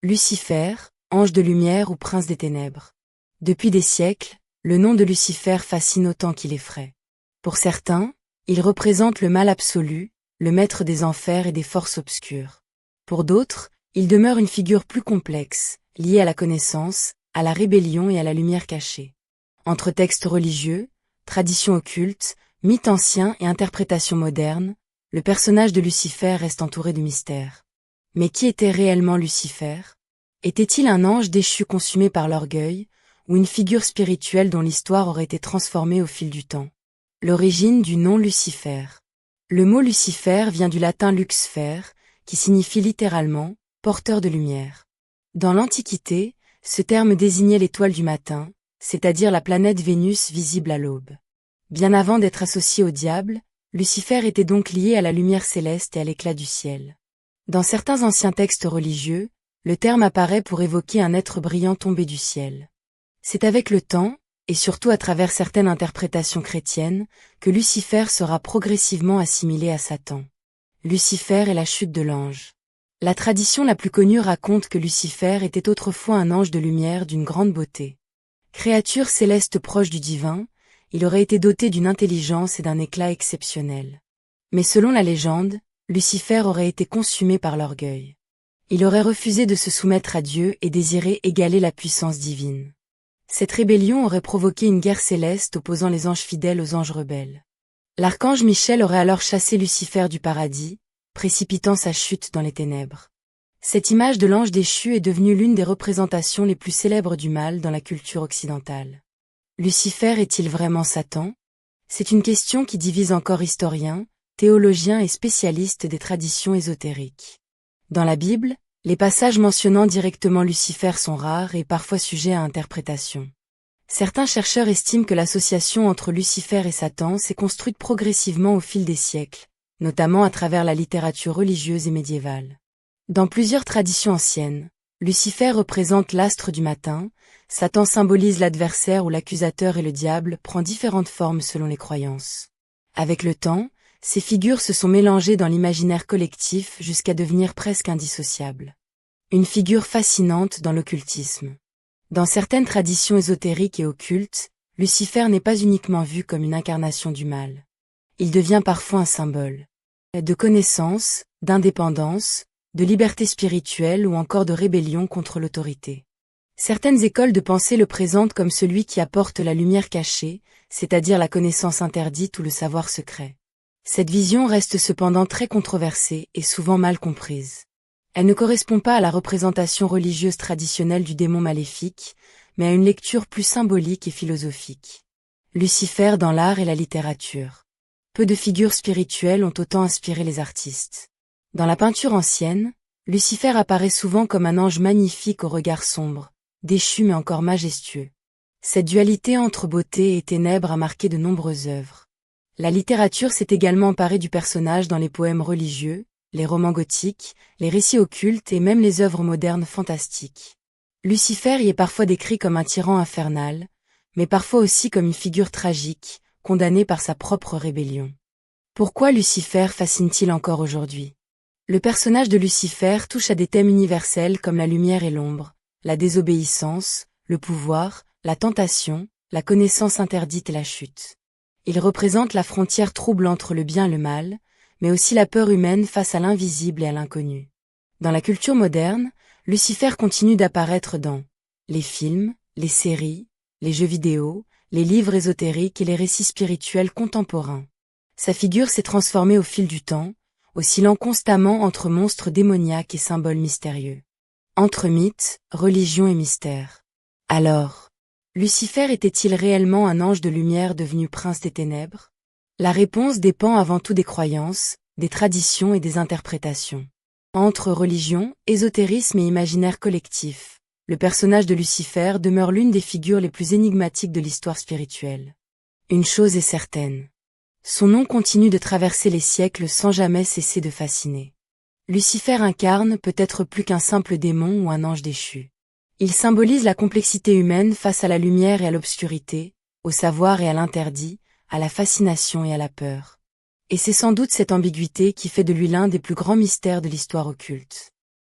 Lucifer, ange de lumière ou prince des ténèbres. Depuis des siècles, le nom de Lucifer fascine autant qu'il effraie. Pour certains, il représente le mal absolu, le maître des enfers et des forces obscures. Pour d'autres, il demeure une figure plus complexe, liée à la connaissance, à la rébellion et à la lumière cachée. Entre textes religieux, traditions occultes, mythes anciens et interprétations modernes, le personnage de Lucifer reste entouré de mystères. Mais qui était réellement Lucifer? Était-il un ange déchu consumé par l'orgueil, ou une figure spirituelle dont l'histoire aurait été transformée au fil du temps? L'origine du nom Lucifer. Le mot Lucifer vient du latin luxfer, qui signifie littéralement « porteur de lumière ». Dans l'Antiquité, ce terme désignait l'étoile du matin, c'est-à-dire la planète Vénus visible à l'aube. Bien avant d'être associé au diable, Lucifer était donc lié à la lumière céleste et à l'éclat du ciel. Dans certains anciens textes religieux, le terme apparaît pour évoquer un être brillant tombé du ciel. C'est avec le temps, et surtout à travers certaines interprétations chrétiennes, que Lucifer sera progressivement assimilé à Satan. Lucifer est la chute de l'ange. La tradition la plus connue raconte que Lucifer était autrefois un ange de lumière d'une grande beauté. Créature céleste proche du divin, il aurait été doté d'une intelligence et d'un éclat exceptionnels. Mais selon la légende, Lucifer aurait été consumé par l'orgueil. Il aurait refusé de se soumettre à Dieu et désiré égaler la puissance divine. Cette rébellion aurait provoqué une guerre céleste opposant les anges fidèles aux anges rebelles. L'archange Michel aurait alors chassé Lucifer du paradis, précipitant sa chute dans les ténèbres. Cette image de l'ange déchu est devenue l'une des représentations les plus célèbres du mal dans la culture occidentale. Lucifer est-il vraiment Satan? C'est une question qui divise encore historiens, théologiens et spécialistes des traditions ésotériques. Dans la Bible, les passages mentionnant directement Lucifer sont rares et parfois sujets à interprétation. Certains chercheurs estiment que l'association entre Lucifer et Satan s'est construite progressivement au fil des siècles, notamment à travers la littérature religieuse et médiévale. Dans plusieurs traditions anciennes, Lucifer représente l'astre du matin, Satan symbolise l'adversaire ou l'accusateur et le diable prend différentes formes selon les croyances. Avec le temps, ces figures se sont mélangées dans l'imaginaire collectif jusqu'à devenir presque indissociables. Une figure fascinante dans l'occultisme. Dans certaines traditions ésotériques et occultes, Lucifer n'est pas uniquement vu comme une incarnation du mal. Il devient parfois un symbole de connaissance, d'indépendance, de liberté spirituelle ou encore de rébellion contre l'autorité. Certaines écoles de pensée le présentent comme celui qui apporte la lumière cachée, c'est-à-dire la connaissance interdite ou le savoir secret. Cette vision reste cependant très controversée et souvent mal comprise. Elle ne correspond pas à la représentation religieuse traditionnelle du démon maléfique, mais à une lecture plus symbolique et philosophique. Lucifer dans l'art et la littérature. Peu de figures spirituelles ont autant inspiré les artistes. Dans la peinture ancienne, Lucifer apparaît souvent comme un ange magnifique au regard sombre, déchu mais encore majestueux. Cette dualité entre beauté et ténèbres a marqué de nombreuses œuvres. La littérature s'est également emparée du personnage dans les poèmes religieux, les romans gothiques, les récits occultes et même les œuvres modernes fantastiques. Lucifer y est parfois décrit comme un tyran infernal, mais parfois aussi comme une figure tragique, condamnée par sa propre rébellion. Pourquoi Lucifer fascine-t-il encore aujourd'hui? Le personnage de Lucifer touche à des thèmes universels comme la lumière et l'ombre, la désobéissance, le pouvoir, la tentation, la connaissance interdite et la chute. Il représente la frontière trouble entre le bien et le mal, mais aussi la peur humaine face à l'invisible et à l'inconnu. Dans la culture moderne, Lucifer continue d'apparaître dans les films, les séries, les jeux vidéo, les livres ésotériques et les récits spirituels contemporains. Sa figure s'est transformée au fil du temps, oscillant constamment entre monstres démoniaques et symboles mystérieux. Entre mythes, religion et mystère. Alors, Lucifer était-il réellement un ange de lumière devenu prince des ténèbres? La réponse dépend avant tout des croyances, des traditions et des interprétations. Entre religion, ésotérisme et imaginaire collectif, le personnage de Lucifer demeure l'une des figures les plus énigmatiques de l'histoire spirituelle. Une chose est certaine. Son nom continue de traverser les siècles sans jamais cesser de fasciner. Lucifer incarne peut-être plus qu'un simple démon ou un ange déchu. Il symbolise la complexité humaine face à la lumière et à l'obscurité, au savoir et à l'interdit, à la fascination et à la peur. Et c'est sans doute cette ambiguïté qui fait de lui l'un des plus grands mystères de l'histoire occulte.